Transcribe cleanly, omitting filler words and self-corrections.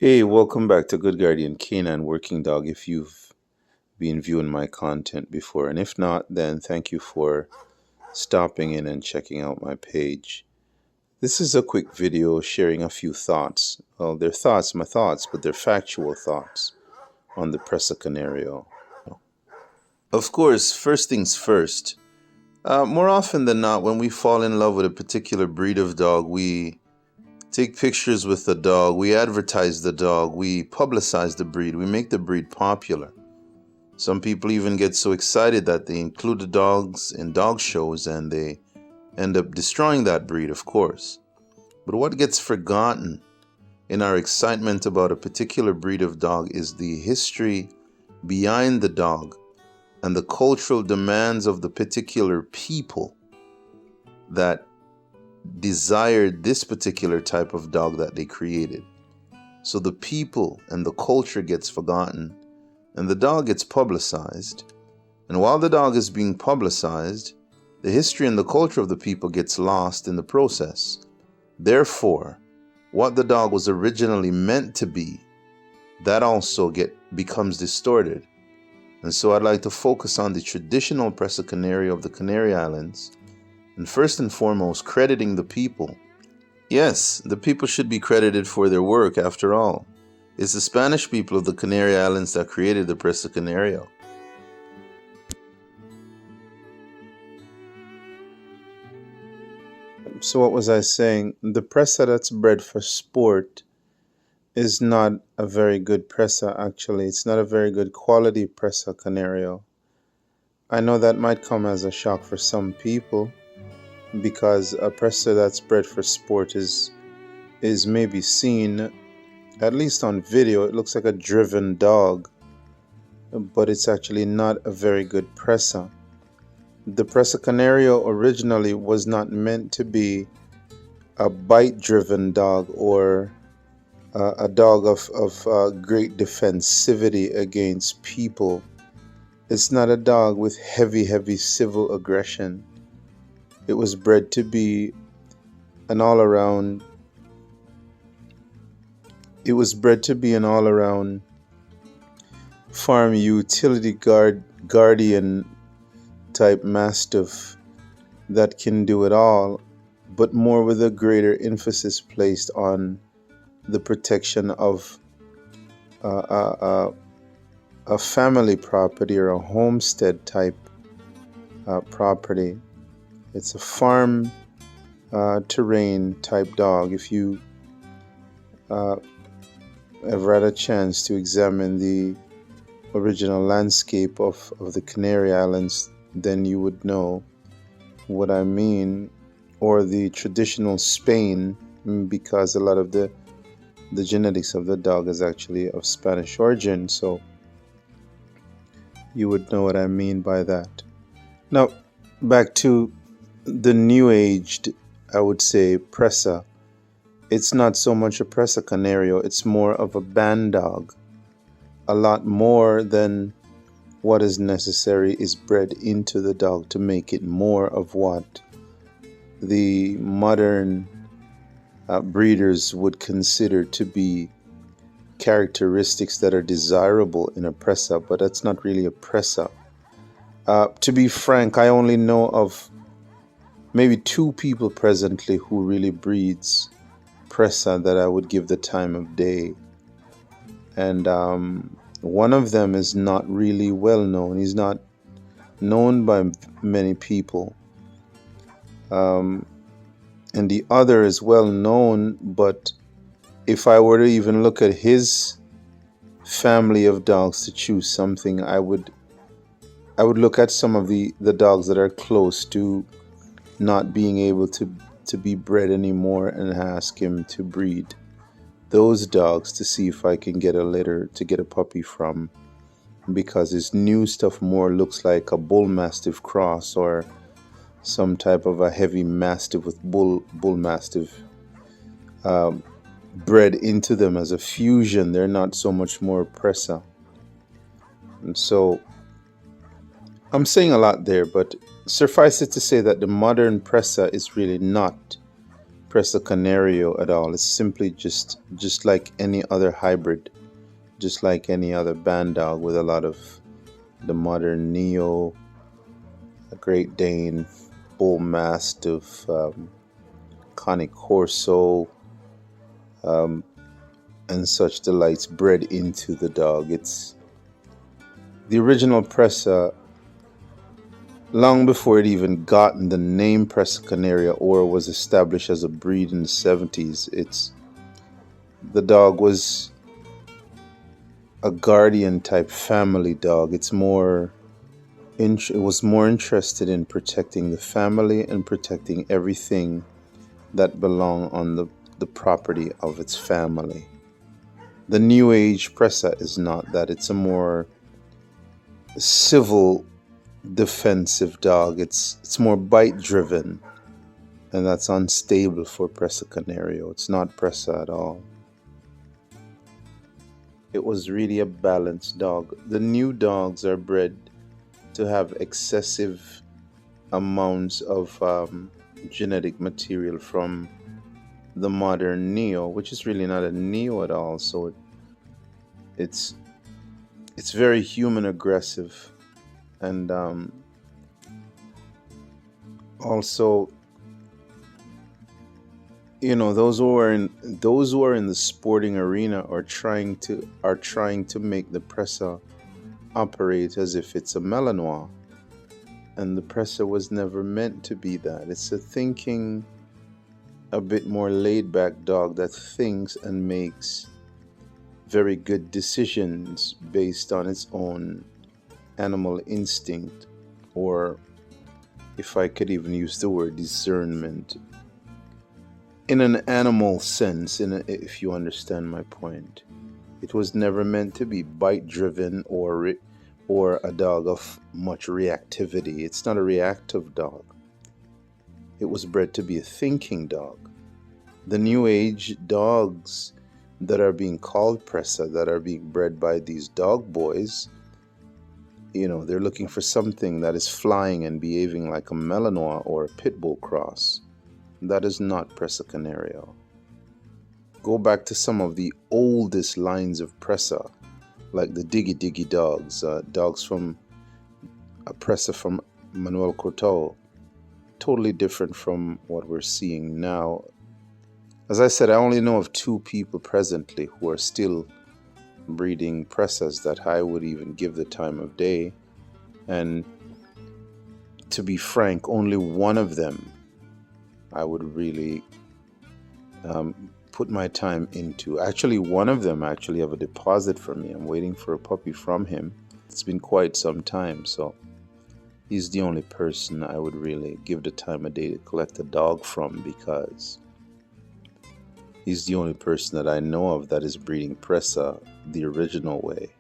Hey, welcome back to Good Guardian Canine Working Dog. If you've been viewing my content before, and if not, then thank you for stopping in and checking out my page. This is a quick video sharing a few thoughts. Well, they're thoughts, my thoughts, but they're factual thoughts on the Presa Canario. Of course, first things first. More often than not, when we fall in love with a particular breed of dog, we take pictures with the dog, we advertise the dog, we publicize the breed, we make the breed popular. Some people even get so excited that they include the dogs in dog shows and they end up destroying that breed, of course. But what gets forgotten in our excitement about a particular breed of dog is the history behind the dog and the cultural demands of the particular people that desired this particular type of dog that they created. So the people and the culture gets forgotten and the dog gets publicized. And while the dog is being publicized, the history and the culture of the people gets lost in the process. Therefore, what the dog was originally meant to be, that also becomes distorted. And so I'd like to focus on the traditional Presa Canario of the Canary Islands, and first and foremost, crediting the people. Yes, the people should be credited for their work, after all. It's the Spanish people of the Canary Islands that created the Presa Canario. So what was I saying? The Presa that's bred for sport is not a very good Presa, actually. It's not a very good quality Presa Canario. I know that might come as a shock for some people, because a Presa that's bred for sport is maybe seen, at least on video, it looks like a driven dog, but it's actually not a very good Presa. The Presa Canario originally was not meant to be a bite-driven dog or a dog of great defensivity against people. It's not a dog with heavy civil aggression. It was bred to be an all-around. It was bred to be an all-around farm utility guardian type mastiff that can do it all, but more with a greater emphasis placed on the protection of a family property or a homestead type property. It's a farm terrain type dog. If you ever had a chance to examine the original landscape of the Canary Islands, then you would know what I mean, or the traditional Spain, because a lot of the genetics of the dog is actually of Spanish origin, so you would know what I mean by that. Now, back to the new aged, I would say, Presa. It's not so much a Presa Canario, it's more of a Bandog. A lot more than what is necessary is bred into the dog to make it more of what the modern breeders would consider to be characteristics that are desirable in a Presa, but that's not really a Presa. To be frank, I only know of maybe 2 people presently who really breeds Presa that I would give the time of day. And one of them is not really well known. He's not known by many people. And the other is well known, but if I were to even look at his family of dogs to choose something, I would look at some of the dogs that are close to not being able to be bred anymore and ask him to breed those dogs to see if I can get a litter to get a puppy from, because his new stuff more looks like a bull mastiff cross or some type of a heavy mastiff with bull mastiff bred into them as a fusion. They're not so much more Presa. And so I'm saying a lot there, but suffice it to say that the modern Presa is really not Presa Canario at all. It's simply just like any other hybrid, just like any other Bandog with a lot of the modern Neo, Great Dane, Bull Mastiff, Cane Corso, and such delights bred into the dog. It's the original Presa, long before it even gotten the name Presa Canaria or was established as a breed in the 70s. The dog was a guardian type family dog. It was more interested in protecting the family and protecting everything that belonged on the property of its family. The new age Presa is not that. It's a more civil, defensive dog. It's more bite driven, and that's unstable for Presa Canario. It's not Presa at all. It was really a balanced dog. The new dogs are bred to have excessive amounts of genetic material from the modern Neo, which is really not a Neo at all. So it's very human aggressive, and also, those who are in the sporting arena are trying to make the Presa operate as if it's a Malinois, and the Presa was never meant to be that. It's a thinking, a bit more laid back dog that thinks and makes very good decisions based on its own animal instinct, or if I could even use the word discernment, in an animal sense, if you understand my point. It was never meant to be bite driven or a dog of much reactivity. It's not a reactive dog. It was bred to be a thinking dog. The new age dogs that are being called Presa, that are being bred by these dog boys, they're looking for something that is flying and behaving like a Malinois or a pit bull cross. That is not Presa Canario. Go back to some of the oldest lines of Presa, like the Diggy Diggy dogs, dogs from a Presa from Manuel Cortao. Totally different from what we're seeing now. As I said, I only know of 2 people presently who are still breeding Presas that I would even give the time of day. And to be frank, only one of them I would really put my time into. Actually, one of them actually have a deposit for me. I'm waiting for a puppy from him. It's been quite some time, so he's the only person I would really give the time of day to collect a dog from, because he's the only person that I know of that is breeding Presa the original way.